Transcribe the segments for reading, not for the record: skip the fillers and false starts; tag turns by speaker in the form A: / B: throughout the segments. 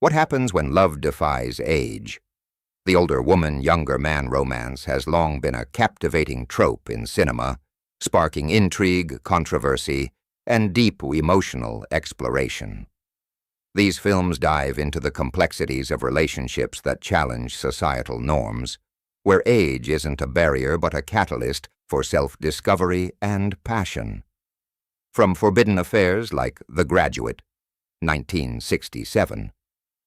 A: What happens when love defies age? The older woman, younger man romance has long been a captivating trope in cinema, sparking intrigue, controversy, and deep emotional exploration. These films dive into the complexities of relationships that challenge societal norms, where age isn't a barrier but a catalyst for self-discovery and passion. From forbidden affairs like The Graduate, 1967,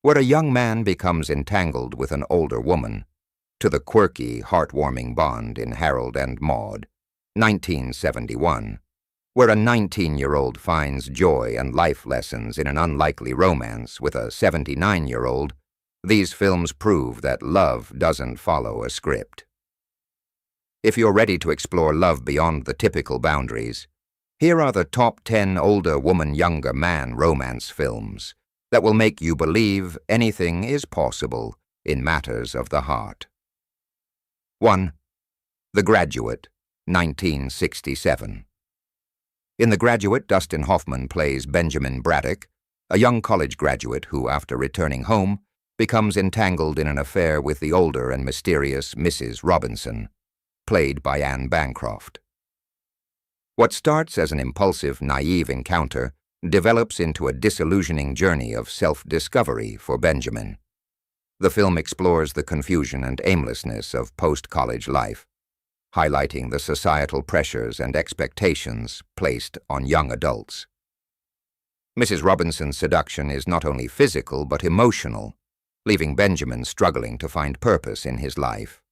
A: where a young man becomes entangled with an older woman, to the quirky, heartwarming bond in Harold and Maude, 1971, where a 19-year-old finds joy and life lessons in an unlikely romance with a 79-year-old, these films prove that love doesn't follow a script. If you're ready to explore love beyond the typical boundaries, here are the top 10 older woman, younger man romance films that will make you believe anything is possible in matters of the heart. 1. The Graduate, 1967. In The Graduate, Dustin Hoffman plays Benjamin Braddock, a young college graduate who, after returning home, becomes entangled in an affair with the older and mysterious Mrs. Robinson, played by Anne Bancroft. What starts as an impulsive, naive encounter develops into a disillusioning journey of self-discovery for Benjamin. The film explores the confusion and aimlessness of post-college life, highlighting the societal pressures and expectations placed on young adults. Mrs. Robinson's seduction is not only physical but emotional, leaving Benjamin struggling to find purpose in his life.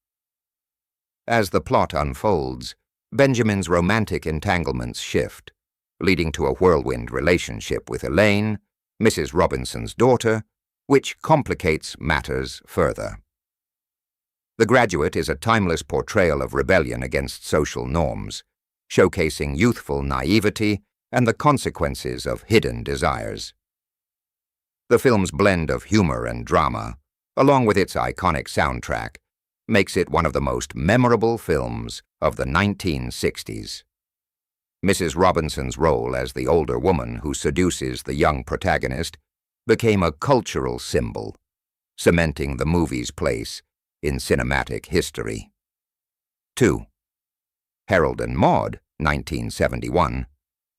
A: As the plot unfolds, Benjamin's romantic entanglements shift, leading to a whirlwind relationship with Elaine, Mrs. Robinson's daughter, which complicates matters further. The Graduate is a timeless portrayal of rebellion against social norms, showcasing youthful naivety and the consequences of hidden desires. The film's blend of humor and drama, along with its iconic soundtrack, makes it one of the most memorable films of the 1960s. Mrs. Robinson's role as the older woman who seduces the young protagonist became a cultural symbol, cementing the movie's place in cinematic history. 2. Harold and Maude, 1971.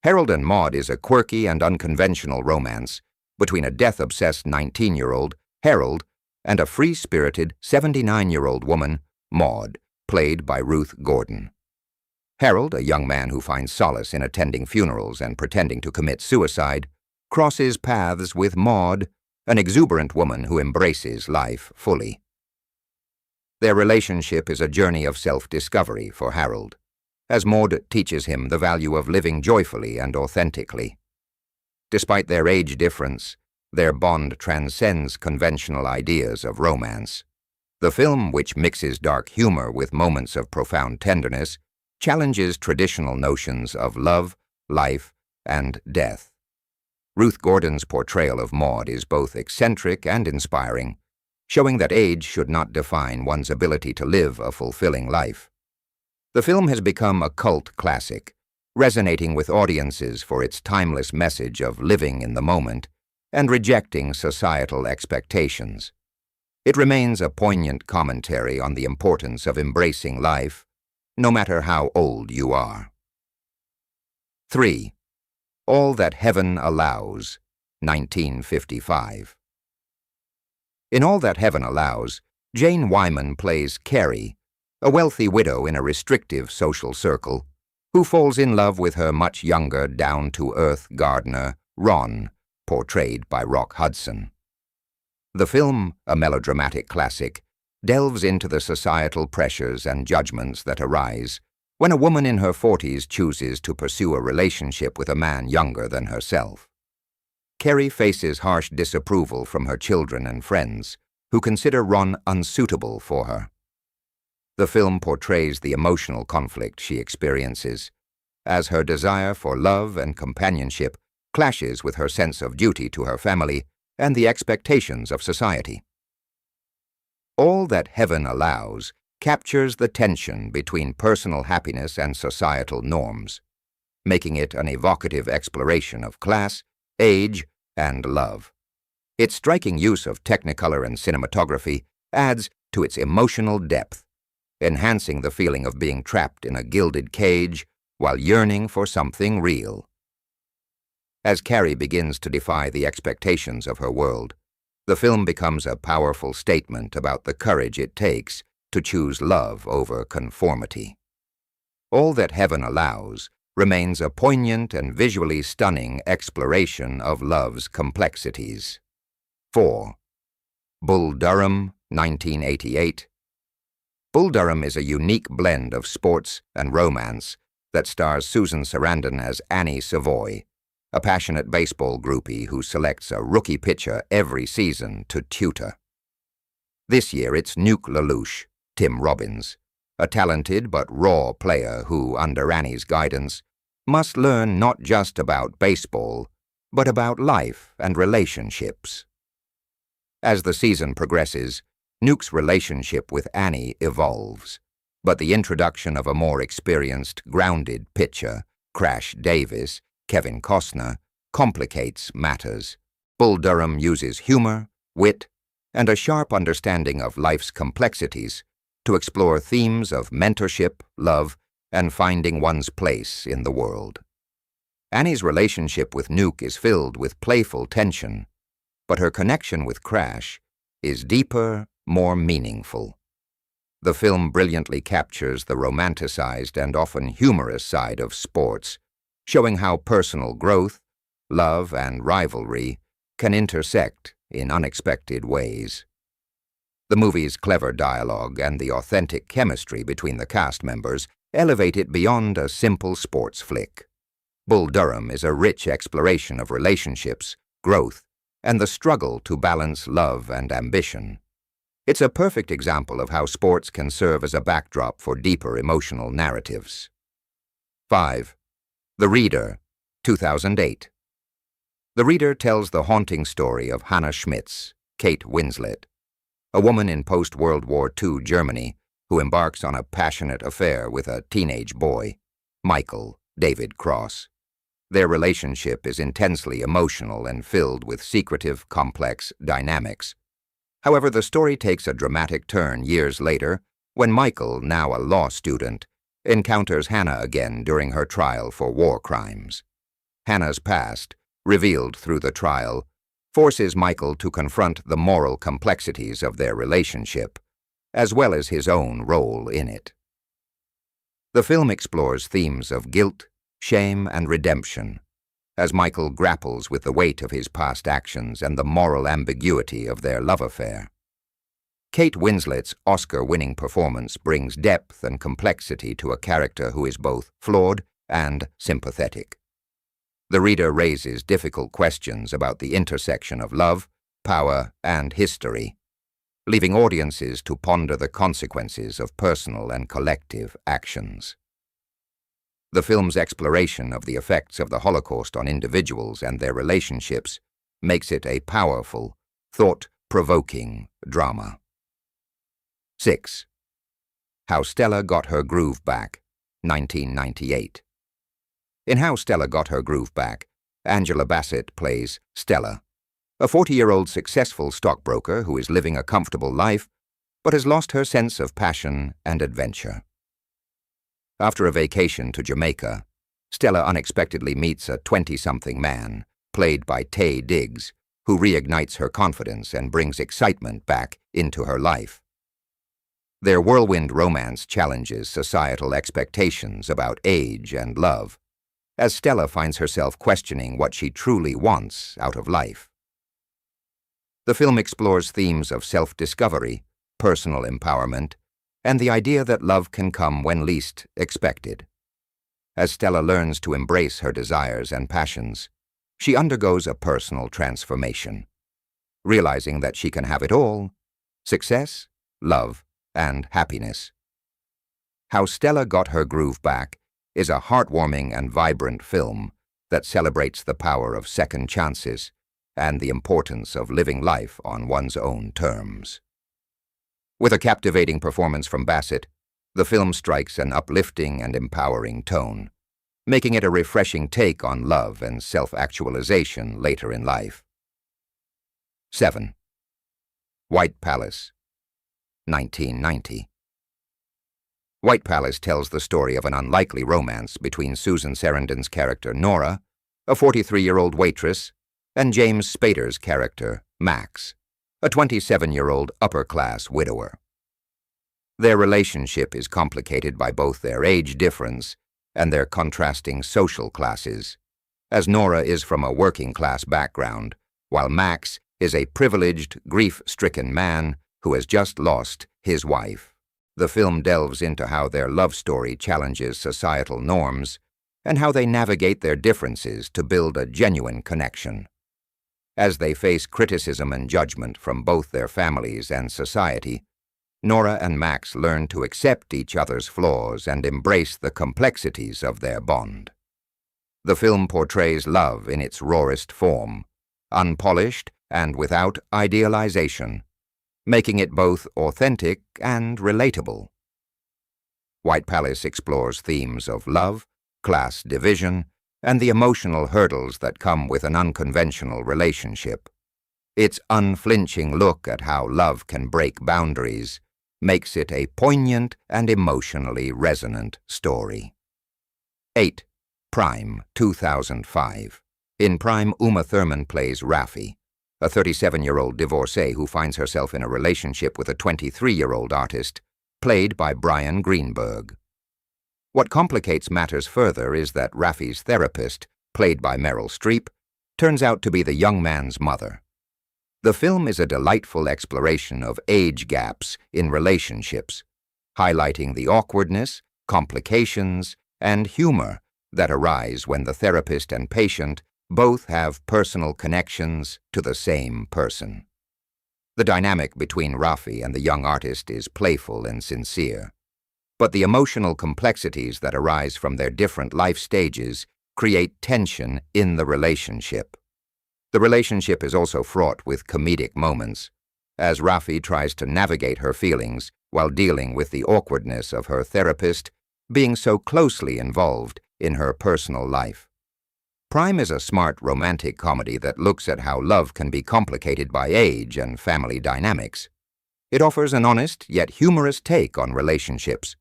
A: Harold and Maude is a quirky and unconventional romance between a death-obsessed 19-year-old, Harold, and a free-spirited 79-year-old woman, Maude, played by Ruth Gordon. Harold, a young man who finds solace in attending funerals and pretending to commit suicide, crosses paths with Maude, an exuberant woman who embraces life fully. Their relationship is a journey of self-discovery for Harold, as Maude teaches him the value of living joyfully and authentically. Despite their age difference, their bond transcends conventional ideas of romance. The film, which mixes dark humor with moments of profound tenderness, challenges traditional notions of love, life, and death. Ruth Gordon's portrayal of Maude is both eccentric and inspiring, showing that age should not define one's ability to live a fulfilling life. The film has become a cult classic, resonating with audiences for its timeless message of living in the moment and rejecting societal expectations. It remains a poignant commentary on the importance of embracing life, no matter how old you are. 3. All That Heaven Allows, 1955. In All That Heaven Allows, Jane Wyman plays Carrie, a wealthy widow in a restrictive social circle, who falls in love with her much younger, down-to-earth gardener, Ron, portrayed by Rock Hudson. The film, a melodramatic classic, delves into the societal pressures and judgments that arise when a woman in her 40s chooses to pursue a relationship with a man younger than herself. Carrie faces harsh disapproval from her children and friends, who consider Ron unsuitable for her. The film portrays the emotional conflict she experiences, as her desire for love and companionship clashes with her sense of duty to her family and the expectations of society. All That Heaven Allows captures the tension between personal happiness and societal norms, making it an evocative exploration of class, age, and love. Its striking use of technicolor and cinematography adds to its emotional depth, enhancing the feeling of being trapped in a gilded cage while yearning for something real. As Carrie begins to defy the expectations of her world, the film becomes a powerful statement about the courage it takes to choose love over conformity. All That Heaven Allows remains a poignant and visually stunning exploration of love's complexities. 4. Bull Durham, 1988. Bull Durham is a unique blend of sports and romance that stars Susan Sarandon as Annie Savoy, a passionate baseball groupie who selects a rookie pitcher every season to tutor. This year it's Nuke LaLoosh, Tim Robbins, a talented but raw player who, under Annie's guidance, must learn not just about baseball, but about life and relationships. As the season progresses, Nuke's relationship with Annie evolves, but the introduction of a more experienced, grounded pitcher, Crash Davis, Kevin Costner, complicates matters. Bull Durham uses humor, wit, and a sharp understanding of life's complexities to explore themes of mentorship, love, and finding one's place in the world. Annie's relationship with Nuke is filled with playful tension, but her connection with Crash is deeper, more meaningful. The film brilliantly captures the romanticized and often humorous side of sports, showing how personal growth, love, and rivalry can intersect in unexpected ways. The movie's clever dialogue and the authentic chemistry between the cast members elevate it beyond a simple sports flick. Bull Durham is a rich exploration of relationships, growth, and the struggle to balance love and ambition. It's a perfect example of how sports can serve as a backdrop for deeper emotional narratives. 5. The Reader, 2008. The Reader tells the haunting story of Hannah Schmitz, Kate Winslet, a woman in post-World War II Germany who embarks on a passionate affair with a teenage boy, Michael David Cross. Their relationship is intensely emotional and filled with secretive, complex dynamics. However, the story takes a dramatic turn years later when Michael, now a law student, encounters Hannah again during her trial for war crimes. Hannah's past, revealed through the trial, forces Michael to confront the moral complexities of their relationship, as well as his own role in it. The film explores themes of guilt, shame, and redemption, as Michael grapples with the weight of his past actions and the moral ambiguity of their love affair. Kate Winslet's Oscar-winning performance brings depth and complexity to a character who is both flawed and sympathetic. The Reader raises difficult questions about the intersection of love, power, and history, leaving audiences to ponder the consequences of personal and collective actions. The film's exploration of the effects of the Holocaust on individuals and their relationships makes it a powerful, thought-provoking drama. 6. How Stella Got Her Groove Back, 1998. In How Stella Got Her Groove Back, Angela Bassett plays Stella, a 40-year-old successful stockbroker who is living a comfortable life but has lost her sense of passion and adventure. After a vacation to Jamaica, Stella unexpectedly meets a 20-something man, played by Taye Diggs, who reignites her confidence and brings excitement back into her life. Their whirlwind romance challenges societal expectations about age and love, as Stella finds herself questioning what she truly wants out of life. The film explores themes of self-discovery, personal empowerment, and the idea that love can come when least expected. As Stella learns to embrace her desires and passions, she undergoes a personal transformation, realizing that she can have it all: success, love, and happiness. How Stella Got Her Groove Back is a heartwarming and vibrant film that celebrates the power of second chances and the importance of living life on one's own terms. With a captivating performance from Bassett, the film strikes an uplifting and empowering tone, making it a refreshing take on love and self-actualization later in life. 7. White Palace, 1990. White Palace tells the story of an unlikely romance between Susan Sarandon's character Nora, a 43-year-old waitress, and James Spader's character Max, a 27-year-old upper-class widower. Their relationship is complicated by both their age difference and their contrasting social classes, as Nora is from a working-class background, while Max is a privileged, grief-stricken man who has just lost his wife. The film delves into how their love story challenges societal norms and how they navigate their differences to build a genuine connection. As they face criticism and judgment from both their families and society, Nora and Max learn to accept each other's flaws and embrace the complexities of their bond. The film portrays love in its rawest form, unpolished and without idealization, making it both authentic and relatable. White Palace explores themes of love, class division, and the emotional hurdles that come with an unconventional relationship. Its unflinching look at how love can break boundaries makes it a poignant and emotionally resonant story. 8. Prime, 2005. In Prime, Uma Thurman plays Raffi, a 37-year-old divorcee who finds herself in a relationship with a 23-year-old artist, played by Brian Greenberg. What complicates matters further is that Raffi's therapist, played by Meryl Streep, turns out to be the young man's mother. The film is a delightful exploration of age gaps in relationships, highlighting the awkwardness, complications, and humor that arise when the therapist and patient both have personal connections to the same person. The dynamic between Raffi and the young artist is playful and sincere, but the emotional complexities that arise from their different life stages create tension in the relationship. The relationship is also fraught with comedic moments, as Raffi tries to navigate her feelings while dealing with the awkwardness of her therapist being so closely involved in her personal life. Prime is a smart romantic comedy that looks at how love can be complicated by age and family dynamics. It offers an honest yet humorous take on relationships,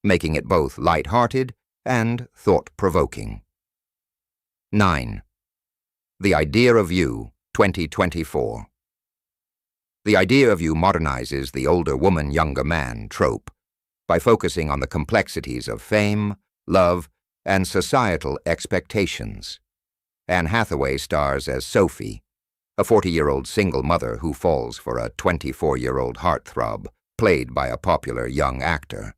A: making it both light-hearted and thought-provoking. 9. The Idea of You, 2024. The Idea of You modernizes the older woman, younger man trope by focusing on the complexities of fame, love, and societal expectations. Anne Hathaway stars as Sophie, a 40-year-old single mother who falls for a 24-year-old heartthrob, played by a popular young actor.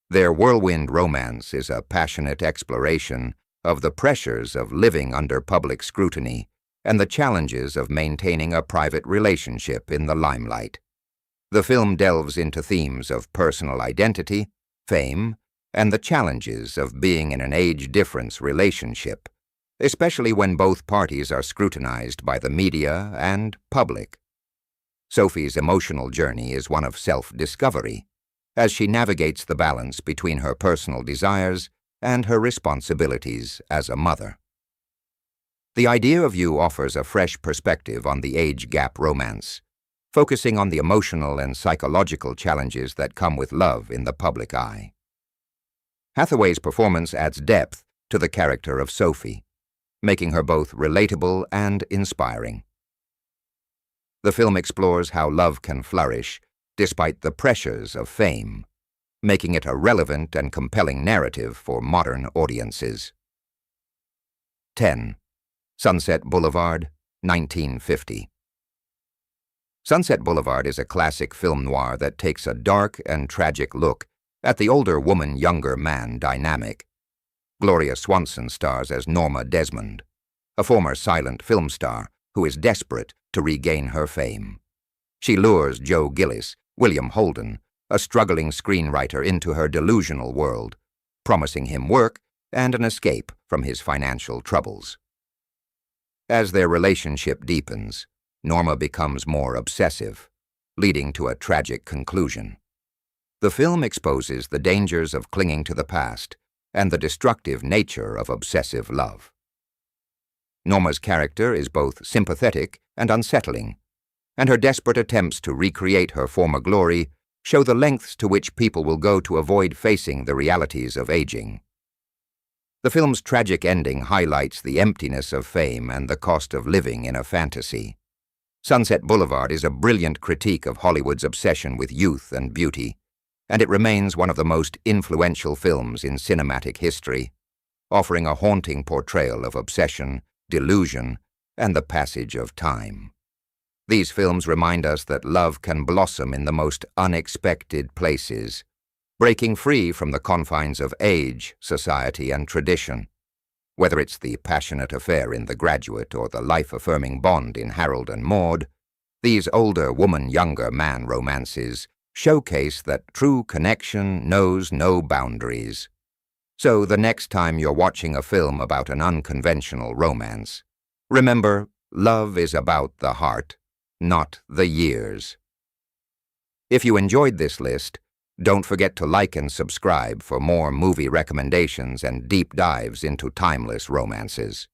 A: Their whirlwind romance is a passionate exploration of the pressures of living under public scrutiny and the challenges of maintaining a private relationship in the limelight. The film delves into themes of personal identity, fame, and the challenges of being in an age-difference relationship, especially when both parties are scrutinized by the media and public. Sophie's emotional journey is one of self-discovery, as she navigates the balance between her personal desires and her responsibilities as a mother. The Idea of You offers a fresh perspective on the age gap romance, focusing on the emotional and psychological challenges that come with love in the public eye. Hathaway's performance adds depth to the character of Sophie, making her both relatable and inspiring. The film explores how love can flourish despite the pressures of fame, making it a relevant and compelling narrative for modern audiences. 10. Sunset Boulevard, 1950. Sunset Boulevard is a classic film noir that takes a dark and tragic look at the older woman-younger man dynamic. Gloria Swanson stars as Norma Desmond, a former silent film star who is desperate to regain her fame. She lures Joe Gillis, William Holden, a struggling screenwriter, into her delusional world, promising him work and an escape from his financial troubles. As their relationship deepens, Norma becomes more obsessive, leading to a tragic conclusion. The film exposes the dangers of clinging to the past and the destructive nature of obsessive love. Norma's character is both sympathetic and unsettling, and her desperate attempts to recreate her former glory show the lengths to which people will go to avoid facing the realities of aging. The film's tragic ending highlights the emptiness of fame and the cost of living in a fantasy. Sunset Boulevard is a brilliant critique of Hollywood's obsession with youth and beauty, and it remains one of the most influential films in cinematic history, offering a haunting portrayal of obsession, delusion, and the passage of time. These films remind us that love can blossom in the most unexpected places, breaking free from the confines of age, society, and tradition. Whether it's the passionate affair in The Graduate or the life-affirming bond in Harold and Maude, these older woman-younger man romances showcase that true connection knows no boundaries. So the next time you're watching a film about an unconventional romance, remember, love is about the heart, not the years. If you enjoyed this list, don't forget to like and subscribe for more movie recommendations and deep dives into timeless romances.